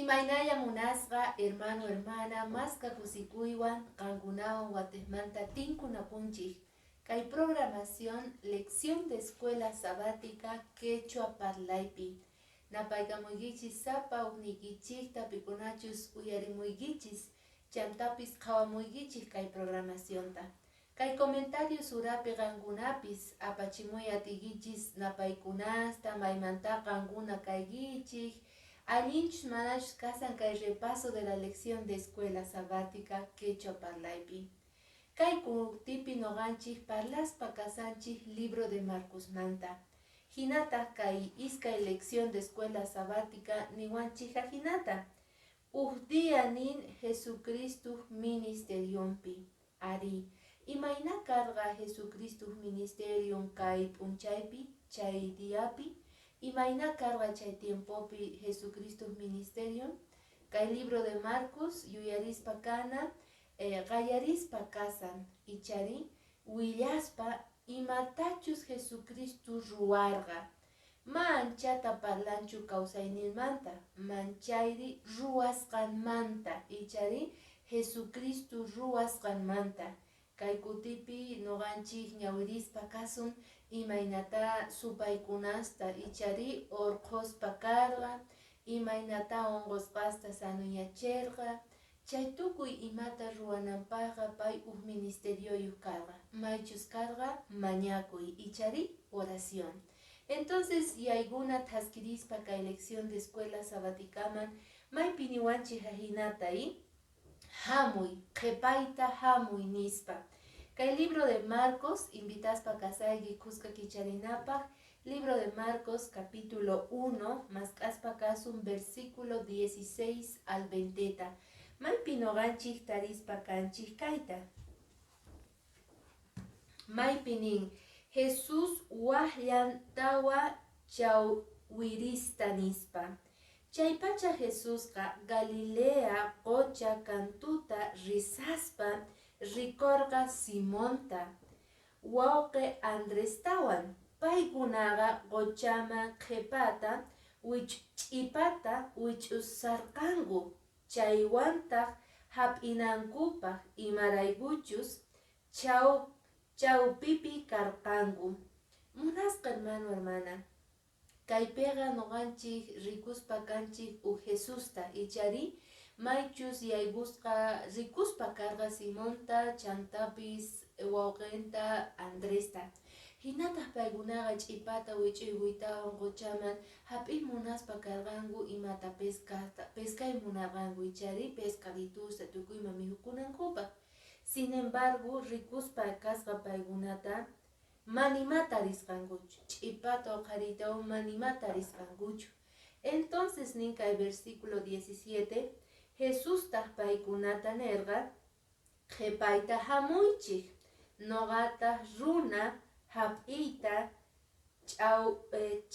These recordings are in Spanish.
Imaynaya munasqa hermano hermana masca kusikuywan qankunawan watesmanta tinkunapunchik kay programación lección de escuela sabática quechua parlaypi napaykamuykichis sapa uknikichikta pikunachus uyarimuykichis chantapis qhawamuykichik kay programacionta kay comentario surapi qankunapis apachimuy atikichis napaykunasta maymanta qankuna kaykichik allinchus manachus kasan kay repaso de la lección de escuela sabática quechua parlaypi kay kutipi noqanchik parlaspa kasanchik libro de Marcos manta hinata kay iskay lección de escuela sabática niwanchija hinata día nin Jesucristo ministeriumpi ari imayna karqa Jesucristo ministerium kay p'unchaypi chay diapi imayna karqa chay tiempopi Jesucristo ministerium kay libro de Marcos yuyarispa kana qallarispa kasan ichari willaspa imatachus Jesucristo ruwarqa manchata parlanchu kawsayninmanta manchayri ruwasqanmanta ichari Jesucristo ruwasqanmanta kay kutipi noqanchik ñawirispa kasun imaynata supaykunasta ichari orqospa karqa imaynata onqosqasta sanuyachirqa chay tukuy imata ruwananpaqqa pay ministerioyuq karqa maychus karqa mañakuy ichari oración. Entonces yayguna taskirispa kay lección de escuela sabaticaman maypi niwanchik hinatay hamuy qhepayta hamuy nispa kay libro de Marcos invitaspa kasayki kuska kicharinapaq libro de Marcos capítulo 1 mask'aspa kasun versículo 16 al 20 maypi noqanchik tarispa kanchik kayta maypi nin Jesús waqllantawa chawirista nispa chaypacha Jesusqa Galilea qocha kantuta risaspa rikorqa Simonta wawqi Andrestawan paykunaqa qochaman qhepata ch'ipata wich'usarqanku chaywantaq hap'inankupaq imaraykuchus chawpipi karqanku munasqa hermano hermana kaypiqa noqanchik rikuspa kanchik Jesusta ichari maychus yaygusqa rikuspa karqa Simonta chantapis wawqinta Andresta hinataq paykunaqa ch'ipata wich'uywiytawan qochaman hap'in munaspa karqanku imata pescay munarqanku ichari pescaditusta tukuyman mihukunankupaq sin embargo rikuspa kasqa paykunata manimata risqankuchu ch'ipata uqharitawan manimata risqankuchu entonces nin kay versículo 17 Jesús taq paykunata nerqa qhepayta hamuychik noqataq runa hap'iyta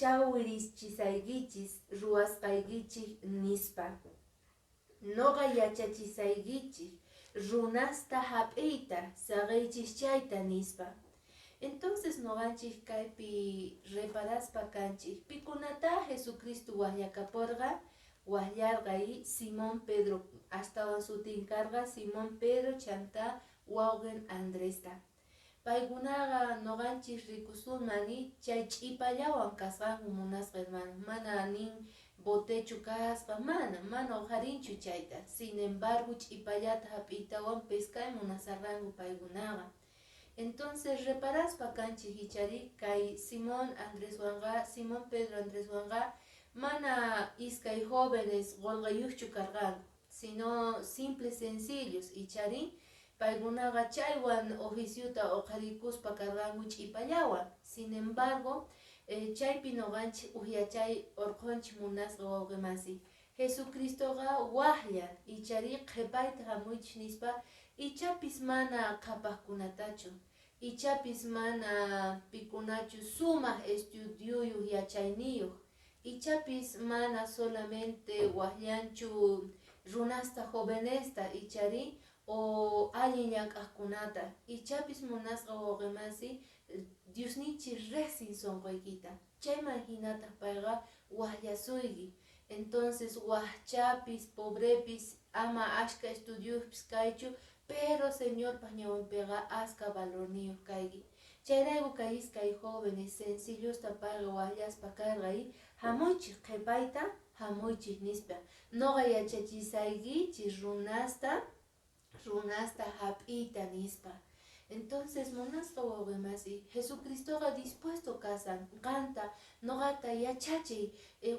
chawirischisaykichis ruwasqaykichik nispa noqa yachachisaykichik runasta hap'iyta saqaychischayta nispa entonces noqanchik kaypi reparaspa kanchik pikunata Jesucristo waqllakaporqa waqllarqay Simón Pedro astawan sutin karqa Simón Pedro chanta wawqin Andresta paykunaqa noqanchik rikusunmani chay ch'ipallawan kasqanku munasqa hermano mana nin botechu kasqa mana uqharinchu chayta sin embargo ch'ipallata hap'iytawan pescay munasarqanku paykunaqa entonces reparaspa kanchik ichari kay Simón Pedro Andreswanqa mana iskay jóvenes qolqayuqchu karqanku sino simples sencillos ichari paykunaqa chaywan oficiuta uqharikuspa karqanku ch'ipallawan sin embargo chaypi noqanchik uqyachay urqunchik munasqa wawqi masi Jesucristoqa waqlla ichari qhepayta hamuychik nispa ichapis mana qhapaqkunatachu ichapis mana pikunachu sumaq estudiuyuq yachayniyuq ichapis mana solamente waqllanchu runasta jovenesta ichari o allin llank'aqkunata ichapis munasqa wawqi masi Diosninchik reqsin sunquykita chayman hinataq payqa waqllasuyki Entonces wahchapis, pobrepis, ama ashka estudios kaichu, pero Señor pañawan pega aska valor niyo kaigi. Chayraigu kais kai jóvenes sencillos tapaga wayas pakargai, hamoichi qepaita, hamoichi nispa. Noga yachachisaygi runasta hap'ita nispa. Entonces monasqa wawimasi Jesucristoqa dispuesto kasan qanta noqata yachachiy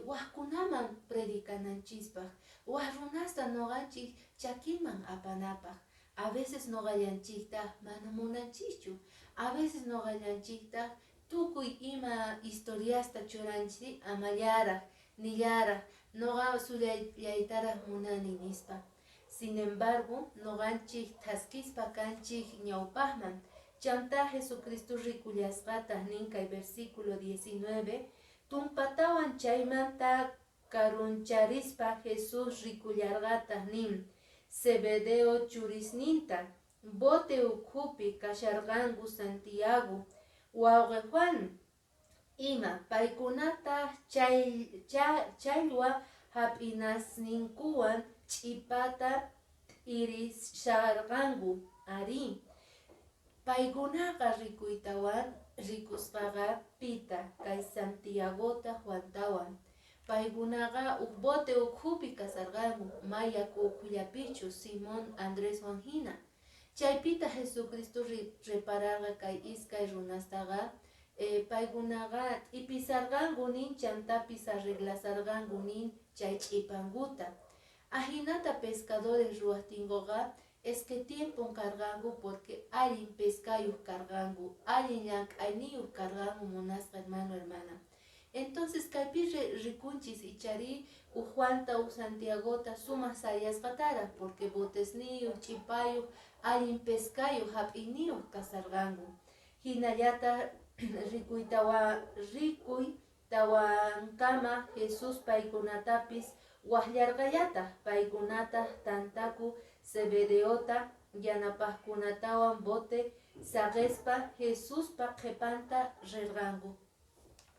waqkunaman predicananchispaq waq runasta noqanchik chakiman apanapaq. A veces noqallanchikta mana munanchikchu, a veces noqallanchikta tukuy ima historiasta churanchik amallaraq nillaraq noqa sullaytaraq munani nispa. Sin embargo, noqanchik taskispa kanchik ñawpaqman. Chanta Jesucristo rikullasqata nin kay versículo 19, tumpatawan chaymanta karuncharispa Jesús rikullarqata nin, Zebedeo churisninta, bote ukhupi kasharqanku Santiago, wawqi Juan, ima paykunata chaywa hap'inasninkuwan ch'ipata irisharqanku ari. Paykunaqa rikuytawan rikusqaqa pita kay Santiagota Juantawan. Paykunaqa bote ukhupi kasarqanku mayaku ukhullapichu Simón Andrés Juan hina. Chaypita Jesucristo repararqa kay iskay runastaqa paykunaqa t'ipizarqanku nin chantapis arreglasarqanku nin chay ch'ipankuta. Ahinata pescadores ruwaptinkuqa es que tiempo cargangu porque allin pescayuq cargangu, allin llank'ayniyuq cargangu munasqa hermano hermana. Entonces kaypi rikunchis ichari Juanta Santiagota sumaq sayasqatara porque botesniyuq ch'ipayuq allin pescayuq hap'iniyuq kasarqanku. Hinallata rikuytawankama Jesús paykunatapis waqllarqayata paykunata tantaku Zebedeota yanapaqkunatawan bote saqespa Jesuspa qhepanta rirqanku.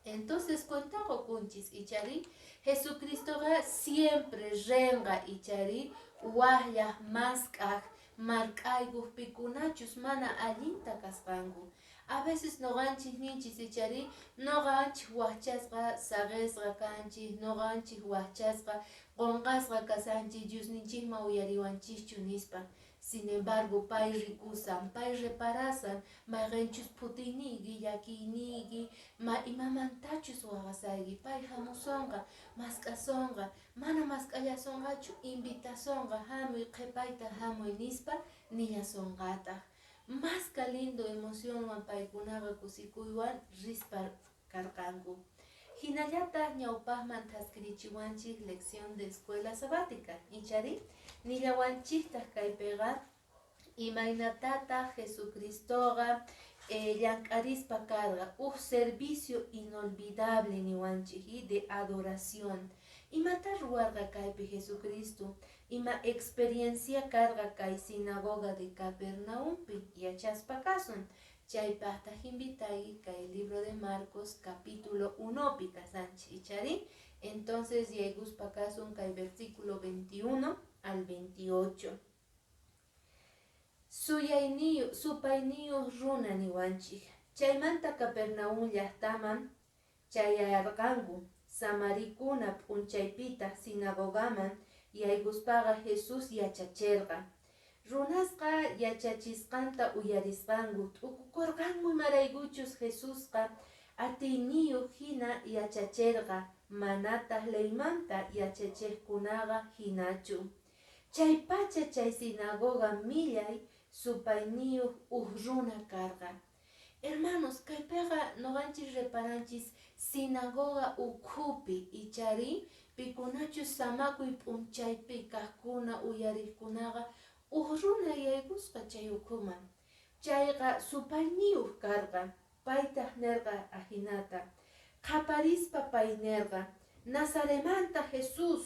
Entonces cuentago kunchis ichari Jesucristoqa siempre renqa ichari waqllaq masqaq mark'aykuq pikunachus mana allinta kasqanku. A veces noqanchik ninchis ichari noqanchik waqchasqa saqesqa kanchik, noqanchik waqchasqa qonqasqa kasanchik Diosninchikman uyariwanchikchu nispa. Sin embargo, pay rikusan, pay reparasan, mayqinchus putiyniyki, llakiyniyki, imamantachus waqasayki, pay hamusunqa, mask'asunqa, mana mask'allasunqachu, invitasunqa, hamuy qhepayta hamuy nispa nillasunqataq. Más que lindo emocionwan paykunaqa kusikuywan rispar karqanku. Hinallata ñawpaqman taskirichiwanchik lección de escuela sabática. Ichari nillawanchiktaq kaypiqa imaynatata Jesucristoqa llank'arispa karqa servicio inolvidable niwanchik de adoración. Imata ruwarqa kaypi Jesucristo, ima experiencia karqa kay sinagoga de Capernaumpi yachaspa kasun. Chaypaqtaq invitayki kay libro de Marcos capítulo 1 pi kasanchik ichari. Entonces yayguspa kasun kay versículo 21 al 28. Supayniyu runa niwanchik. Chaymanta Capernaum llaqtaman chayarqanku Samarikuna p'unchaypita sinagogaman yayguspaqa Jesús yachachirqa. Runasqa yachachisqanta uyarisqanku t'ukukurqanku maraykuchus Jesusqa atiyniyuq hina yachachirqa manataq leymanta yachachiqkunaqa hinachu. Chaypacha chay sinagoga millay supayniyuq runa karqa. Hermanos, kaypiqa noqanchik reparanchis sinagoga ukhupi ichari pikunachus samakuy p'unchaypi kaqkuna uyariqkunaqa runa yaygusqa chay ukhuman. Chayqa supayniyuq karqa. Paytaq nerqa ahinata. Qaparispa pay nerqa Nazaremanta Jesús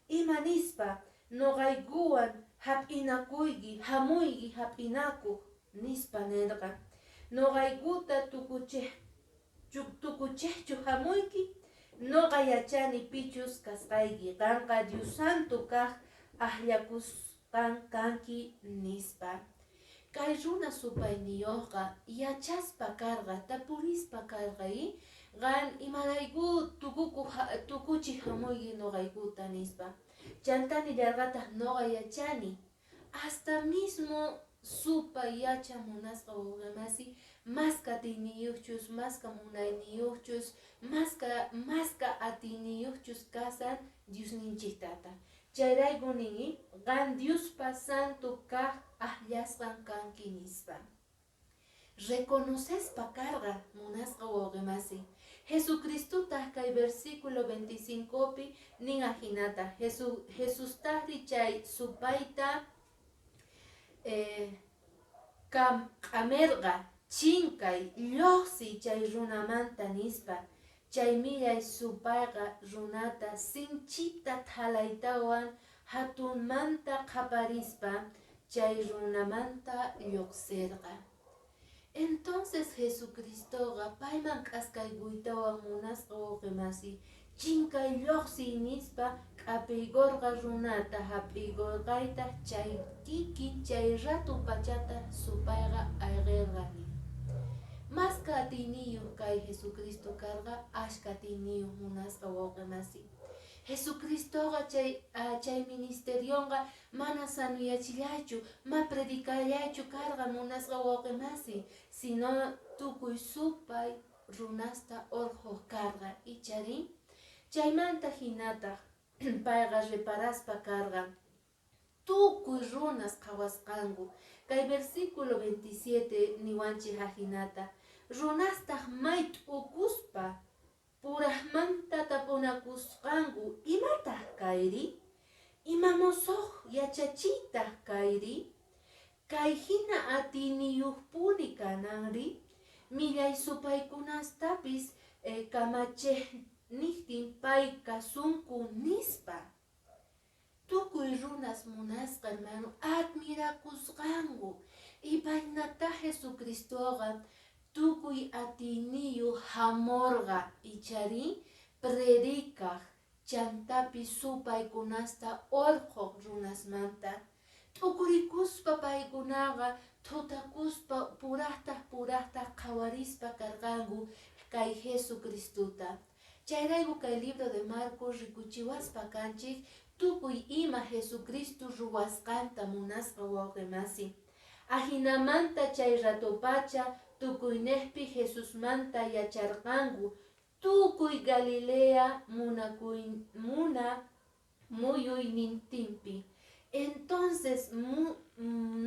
imanispa noqaykuwan hap'inakuyki hamuyki hap'inakuq nispa nerqa. Noqaykuta tukuchihchu hamuyki Noqa yachani pichus kasqayki, qanqa Dios Santo kaq ahlakusqan kanki nispa. Kay runa supayniyuqqa yachaspa karqa, tapurispa karqay, qan imarayku tukuchik hamuyki noqaykuta nispa. Chantani llarqataq noqa yachani. Hasta mismo supay yachamunasqa wawqimasi maska tiniyuqchus, maska munayniyuqchus, maska atiniyuqchus kasan Diosninchiktata. Chayrayku nini qan Diospa santo kaq ahllasqan kanki nispa. Reconocespa karqa munasqa wawqimasi. Jesucristuta kay versículo 25 pi nin ajinata. Jesus tahri chay supayta qamerqa chinkay lluqsi chay runamanta nispa. Chay millay supayqa runata sinchita thalaytawan hatunmanta qaparispa chay runamanta lluqsirqa. Entonces Jesucristoqa payman k'askaykuytawan munasqa wawqimasi chinkay lluqsi nispa q'apikurqa runata hap'ikuyrqayta chay kikin chay ratu pachata supayqa ayqirqani. Maska atiniyuq kay Jesucristo karqa ashka atiniyuq munasqa wawqimasi. Jesucristoqa chay ministerionqa mana sanuyachillachu, ma predicallachu karqa munasqa wawqimasi, sino tukuy supay runasta urquq karqa icharin. Chaymanta hinata payqa reparaspa karqa tukuy runas qhawasqanku. Kay versículo 27 niwanchik hahinata runastaq may t'ukuspa puraqmanta tapunakusqanku imataq kayri? Ima musuq yachachiytaq kayri? Kay hina atiniyuqpuni kananri? Millay supaykunastapis kamacheniqtin pay kasunku nispa. Tukuy runas munasqa hermano admirakusqanku y paynata Jesucristoqa tukuy atiniyuq hamurqa ichari predikaq chantapi supaykunasta urquq runasmanta t'ukurikuspa paykunaqa tutakuspa puraqtaq qhawarispa karqanku kay Jesucristuta. Chayrayku kay libro de Marcos rikuchiwaspa kanchik tukuy ima Jesucristo ruwasqanta munasqa wawqimasi. Ahinamanta chay ratupacha tukuynejpi Jesusmanta yacharqanku tukuy Galilea muyuynintinpi. Entonces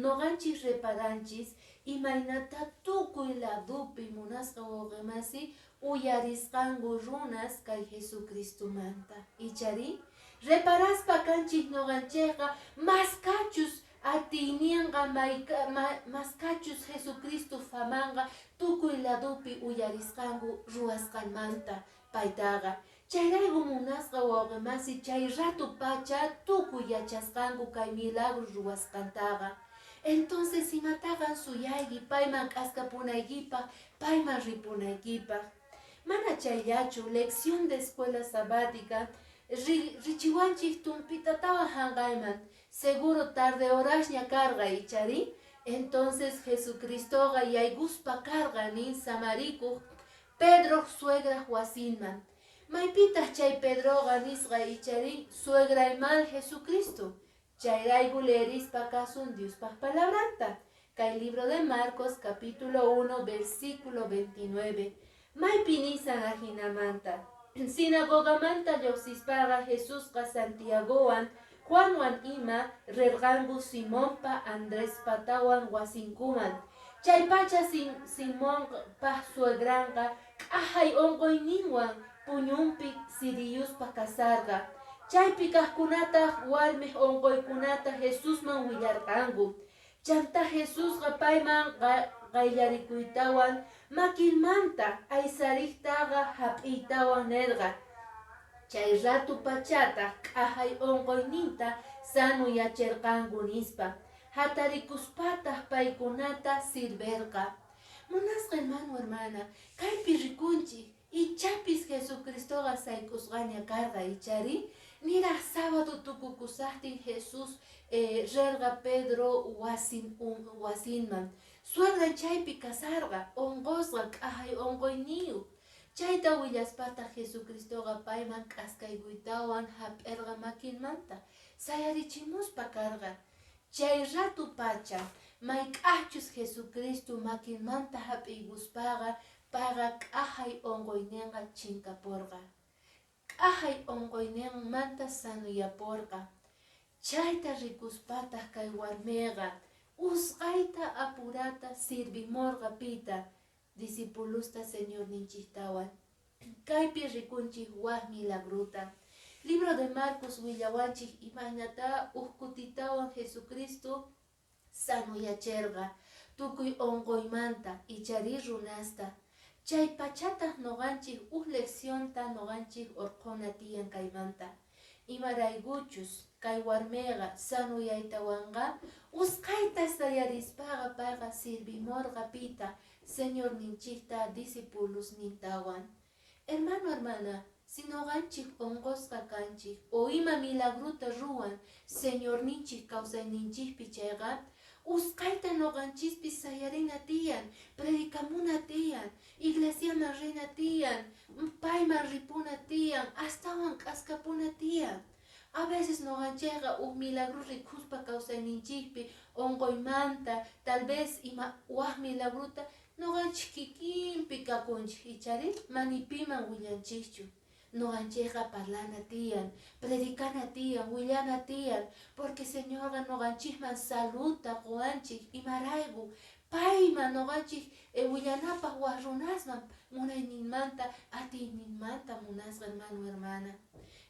noqanchis reparanchis imaynata tukuy ladupi munasqa wawqimasi uyarisqanku runas kay Jesucristumanta. Ichari reparaspa kanchis noqanchikqa maskachus atinianqa maskachus Jesucristo famanqa tukuy ladupi uyarisqanku ruwasqanmanta paytaqa. Chayrayku munasqa wawqimasi chay ratu pacha tukuy yachasqanku kay milagros ruwasqantaqa. Entonces imataqan suyayki payman k'askapunaykipaq payman ripunaykipaq. Mana chayllachu lección de escuela sabática richiwanchik tumpitatawan hanqayman seguro tarde horashña karqa ichari. Entonces Jesucristoqa yayguspa karqa nin Samarikuq Pedro suegra wasinman. Maypitaq chay Pedroqa nisqa ichari suegrayman Jesucristo. Chayrayku leerispa kasun Diospaq palabranta. Kay libro de Marcos capítulo 1 versículo 29. Maypi nisan ahinamanta. Sinagogamanta lluqsispaqa Jesusqa Santiagowan Juanwan ima rirqanku Simonpa Andrespatawan wasinkuman. Chaypacha Simonpa suegranqa q'ahay unquyninwan puñunpi Siriyuspa kasarqa. Chaypi kaqkunataq warmiq unquykunata Jesusman willarqanku. Chanta Jesusqa payman qayllarikuytawan makinmanta aysariqtaqa hap'iytawan nirqa. Chay ratu pachataq q'ahay unquyninta sanuyachirqanku nispa. Hatarikuspataq paykunata sirverqa. Munasqa hermano hermana, kaypi rikunchik Ichapis Jesucristoqa saykusqaña karqa ichari. Nira sábado tukukusaqtin Jesús relqa Pedro wasinman. Suerqa chaypi kasarqa, onqosqa k'ahay onqoyniyuq. Chayta willaspata Jesucristoqa payman k'askaykuytawan hap'irqa makinmanta. Sayarichimuspa karqa. Chay ratu pacha mayk'achus Jesucristo makinmanta hap'ikuspaqa payqa k'ahay onqoyninqa chinkapurqa. K'ahay onqoyninmanta sanuyaporqa. Chayta rikuspataq kay warmiqa usqayta apurata sirvimurqa pita discipulusta Señor ninchiktawan. Kaypi rikunchik waq milagruta. Libro de Marcos willawanchik imaynata kutitawan Jesucristo sanuyachirqa tukuy onqoymanta ichari runasta. Chay pachataq noqanchik leccionta noqanchik urquna tiyan kaymanta. Imaraykuchus kay warmiqa sanuyaytawanqa usqayta sayarispaqa payqa sirvimurqa pita Señor ninchikta discípulos nintawan. Hermano, hermana, si noqanchik onqosqa kanchik o ima milagruta ruwan Señor ninchik kawsayninchikpi chayqa usqayta noqanchispis sayarina tiyan, predikamuna tiyan, iglesiaman rina tiyan, payman ripuna tiyan, astawan k'askapuna tiyan. A veces noqanchayqa milagro rikuspa kawsayninchikpi onqoymanta, tal vez ima waq milagruta noqanchik kikinpi kakunchik ichari manipiman willanchikchu. Noqanchayqa parlana tiyan, predicana tiyan, willana tiyan, porque Señorqa noqanchikman saludta quwanchik imarayku payman noqanchik willanapaq waq runasman munayninmanta atiyninmanta munasqa hermano, hermana.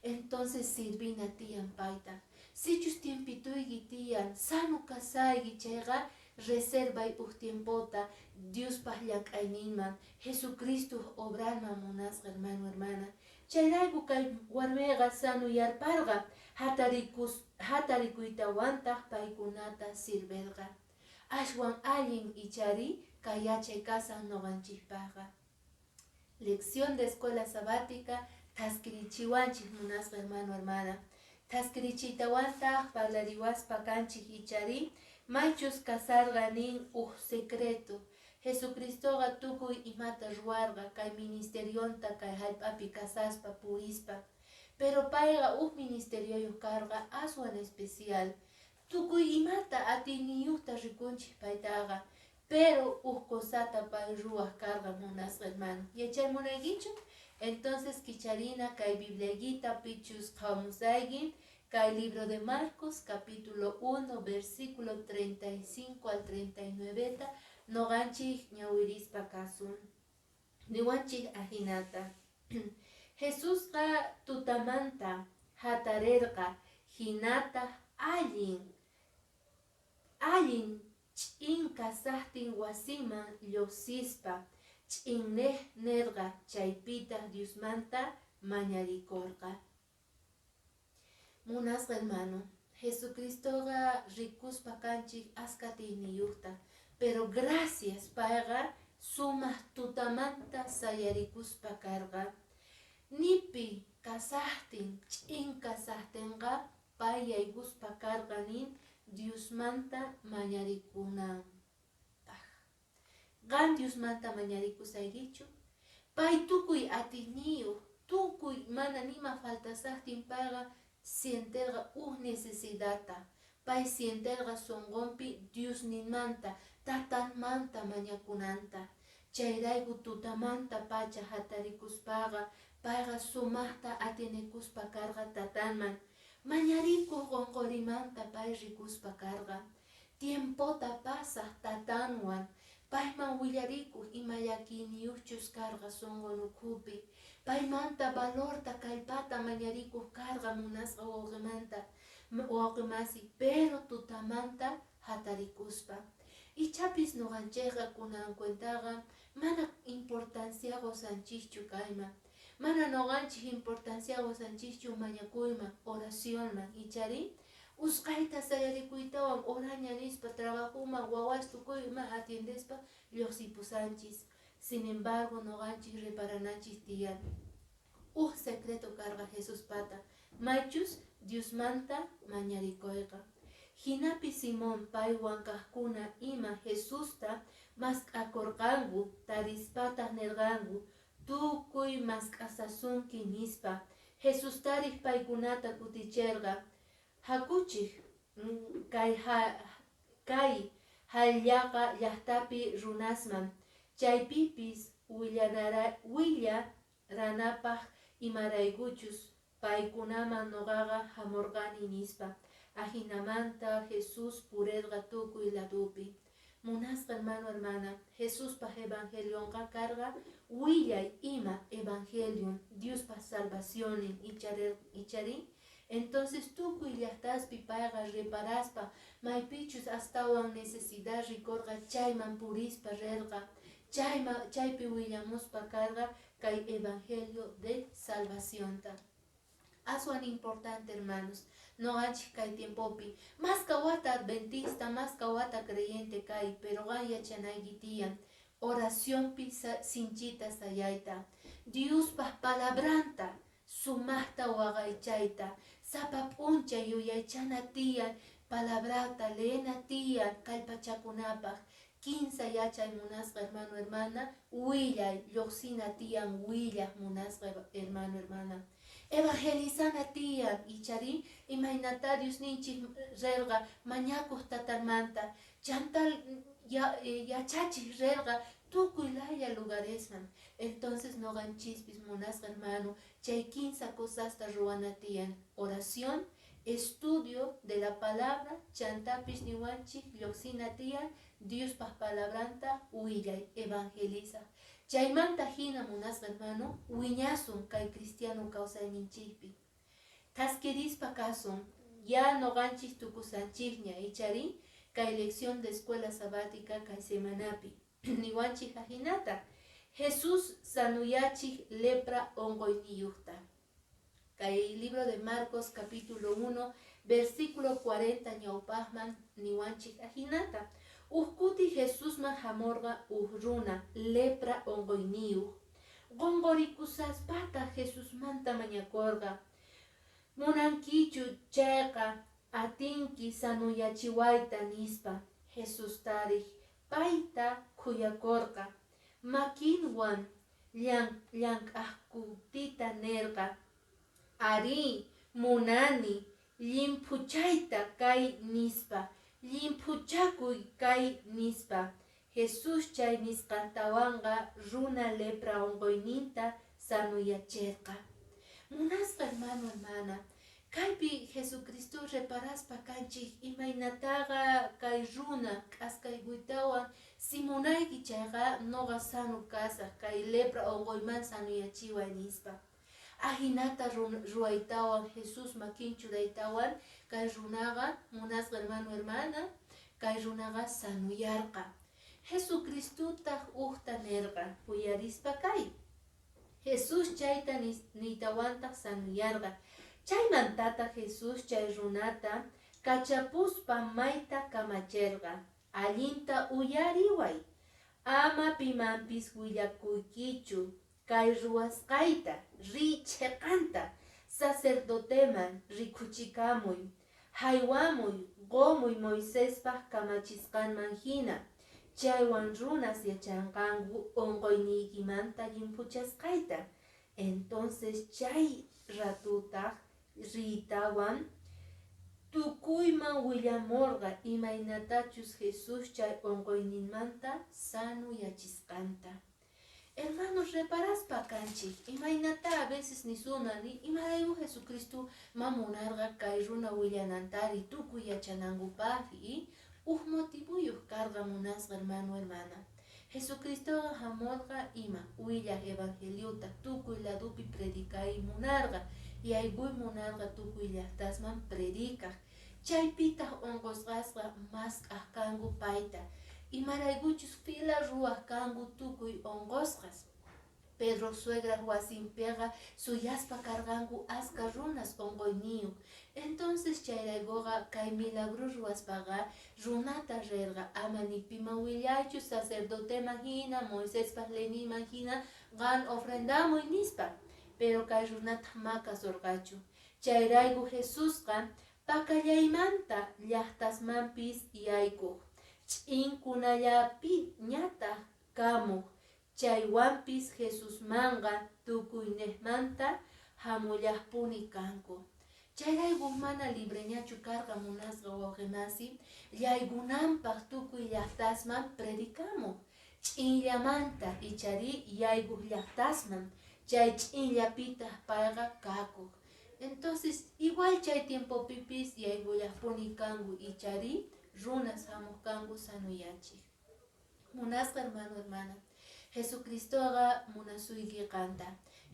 Entonces sirvina tiyan payta. Sichus tiempituyki tiyan, sano kasayki chayqa reservay tiempota Diospaq llank'ayninman, Jesucristo obrarman munasqa hermano, hermana. Chayrayku kay warmiqa sanuyarparqa hatarikuйтawantaq paykunata sirverqa. Ashwan allin ichari kayachay kasan noqanchikpaqa. Lección de escuela sabática taskirichiwanchik munasqa hermano, hermana. Taskirichiytawantaq parlariwaspa kanchik ichari maychus kasarqa nin secreto. Jesucristoqa tukuy imata ruwarqa kay ministerionta kay hallp'api kasaspa purispa. Pero payqa ministerioyuq karqa aswan especial. Tukuy imata atiyniyuqta rikunchik paytaqa. Pero cosata pay ruwaq karqa munasqa hermano. Yachaymunaykichu? Entonces kicharina kay Bibliaguita pichus qhamusaykin kay libro de Marcos capítulo 1 versículo 35 al 39 noqanchik ñawirispa kasun. Niwanchik ahinata. Jesusqa tutamanta hatarirqa hinata allin ch'in kasaqtin wasiman lluqsispa ch'innej nerqa chaypita Diosmanta mañarikorqa. Munasqa hermano, Jesucristoqa rikuspa kanchik askatiyniyuqta, pero gracias payqa sumaq tutamanta sayarikuspa karqa. Nipi kasaqtin, ch'in kasaqtinqa pay yaykuspa karqa nin Diosmanta mañarikunanpaq. Qan Diosmanta mañarikusaykichu? Pay tukuy atiyniyuq, tukuy mana nima faltasaqtin payqa sienterqa necesidadta. Pay sienterqa sonqonpi Diosninmanta, tatanmanta mañakunanta. Chayrayku tutamanta pacha hatarikuspaqa payqa sumaqta atinikuspa karqa tatanman. Mañarikuq qonqorimanta pay rikuspa karqa. Tiempota pasaq tatanwan. Payman willarikuq ima llakiyniyuqchus karqa sonqonukhupi. Paymanta valorta kallpata mañarikuq karqa munasqa wawqimasi, pero tutamanta hatarikuspa. Ichapis noqanchayqa kunan cuentaqa mana importancia gosanchikchu kayman. Mana noqanchik importancia gosanchikchu mañakuyman, oracionman ichari usqayta sayarikuytawan oraña nispa trabajuman wawas tukuyman atiendespa lluqsipusanchis. Sin embargo, no ganchis reparanachis tiyan. Secreto carga Jesús pata. Maichus Dios manta mañaricoega. Hinapi Simón paiwan kahkuna ima Jesusta mas akorgangu tarispata nergangu. Tukuy mas asasunki nispa. Jesús tarif paikunata kuticherga. Hakuchik kai hallaqa llaqtapi runasman. Chaypipis willaranapaq imaraykuchus paykunaman noqaqa hamurqani nispa. Ajinamanta Jesús puredqa tukuy ladupi. Munasqa hermano hermana, Jesús pa evangelionqa karqa willay ima evangelion Dios pa salvacionin icharin. Entonces tukuy llaqtaspi payqa reparaspa maypichus astawan necesidad rikorqa chayman purispa rerqa. Chaypi willamuspa karqa kay evangelio de salvación. Aswan importante hermanos, no anchis kay tiempopi, más kawata adventista, más kawata creyente kay, pero gaya chanaygitian, oración pisa sinchita sayaita, Dios pa palabranta, sumasta wagaychaita, sapapuncha yuyaychana tiyan, palabrata leena tiyan, kalpachakunapaj, 15 yachay munasqa hermano hermana, willay, yoxina tiyan, willay munasqa hermano hermana. Evangelizana tiyan, icharin, imaynata Dios ninchik relga, mañakuj tatarmanta, chantal yachachik relga, tukuy laya lugaresman. Entonces no ganchispis munasqa hermano, chay 15 cosas ruana tiyan, oración, estudio de la palabra, chantapis niwanchik, yoxina tiyan, Dios pa palabranta, willay, evangeliza. Chaymanta hina munasqa hermano, wiñasun kay cristiano kawsayninchikpi. Tasquirispa kasun, ya no ganchis tukusanchikña, icharin, kay lección de escuela sabática kay semanapi. Niwanchik hajinata, Jesús sanuyachik lepra ongoyniyukta. Kay libro de Marcos capítulo 1, versículo 40 ñaupajman niwanchik hajinata. Uhkuti Jesús man hamorga uhruna lepra ongoyniu. Gongorikusas pata Jesús manta mañakorga. Munankichu chayqa atinki sanuyachiwaita nispa. Jesús tarij paita kuyakorga. Makinwan llank'aqkutita nerga. Ari munani limpuchayta kay nispa. Limpuchakuy kay nispa. Jesús chay nisqantawanga runa lepra ongoyninta sanuyacherqa. Munasqa hermano hermana, kaypi Jesucristo reparaspa kanchik imaynataqa kay runa k'askaykuytawan simunayki chayqa noqa sanu kasaq kay lepra ongoyman sanuyachiway nispa. Ajinata ruaytawan Jesús makinchuraytawan kay runaqa munasqa hermano hermana kay runaqa sanuyarqa. Jesucristutaq uqta nerqa uyarispa kay. Jesús chayta nitawantaq sanuyarqa. Chaymantata Jesús chay runata kachapuspa mayta kamacherqa. Allinta uyariway. Ama pimanpis willakuykichu. Kay ruwasqayta, richeqanta, sacerdoteman rikuchikamuy, haywamuy, qomuy Moisespaq kamachisqanman hina, chaywan runas yachanqanku ongoyniykimanta llimpuchasqayta. Entonces chay ratutaq ritawan tukuyman willamurqa imaynatachus Jesús chay ongoyninmanta sanuyachisqanta. Hermanos, reparaspa kanchik, imaynata a veces ni sunani, imaraygu Jesucristo mamunarga kay runa willanantari tukuy yachanangupaji, motivuyuq karga munasqa hermano hermana. Jesucristo hamorga ima, willaq evangeliota tukuy ladupi predicay munarga, yayguy munarga tukuy llaqtasman predicaq. Chaypitaq onqosqasqa mas k'aqkangu payta. Imarayguchus fila ruwaq kangu tukuy onqosqas. Pedro suegra wasinpiqa suyaspa karganku aska runas onqoyniyuq. Entonces chayraykuqa kay milagro ruwaspaqa runata rirqa ama ni pima willaychu sacerdoteman hina Moiséspas leyninman hina qan ofrendamuy nispa. Pero kay runata makasurqachu. Chayrayku Jesusqa pakallaymanta llaqtasmanpis yaykuq. Ch'inkunallapi ñataq kamuq. Chaywanpis Jesusmanqa tukuyniymanta hamullaqpuni kanku. Chayrayku mana libreñachu karqa munasqa wawqimasi yaykunanpaq tukuy llaqtasman predikamuq. Ch'inllamanta ichari yaykuq llaqtasman chay ch'inllapita payqa kakuq. Entonces igual chay tiempopipis yaykullaqpuni kanku ichari runas hamuq kanku sanuyachik. Munasqa hermana Jesucristoqa munasuyki qanta.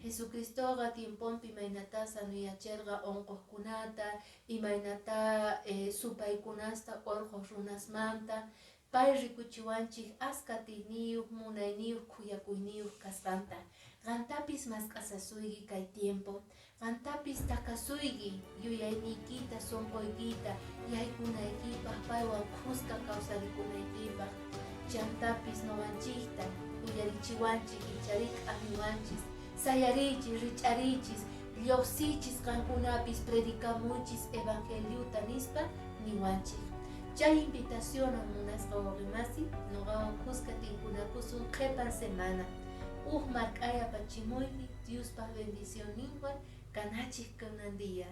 Jesucristoqa tiemponpi imaynata sanuyachirqa onqoqkunata, imaynata supaykunasta urquq runasmanta, pay rikuchiwanchik aska tiyniyuq, munayniyuq, kuyakuyniyuq kasqanta. Qantapis mask'asasuyki kay tiempo, qantapis takasuyki yuyayniykita, sunquykita, yaykunaykipaq, paywan kuska kawsarikunaykipaq. Chantapis noqanchikta uyarichiwanchik ichari k'amiwanchis, sayarichis, rich'arichis, lluqsichis qankunapis predikamuychis evangeliuta nispa niwanchik. Chay invitacionan munasqa wawqimasi noqawan kuska tinkunakusun qhipan semana. Mark'aya pachimuyki Diospaq bendición ninwan kanachik kunan día.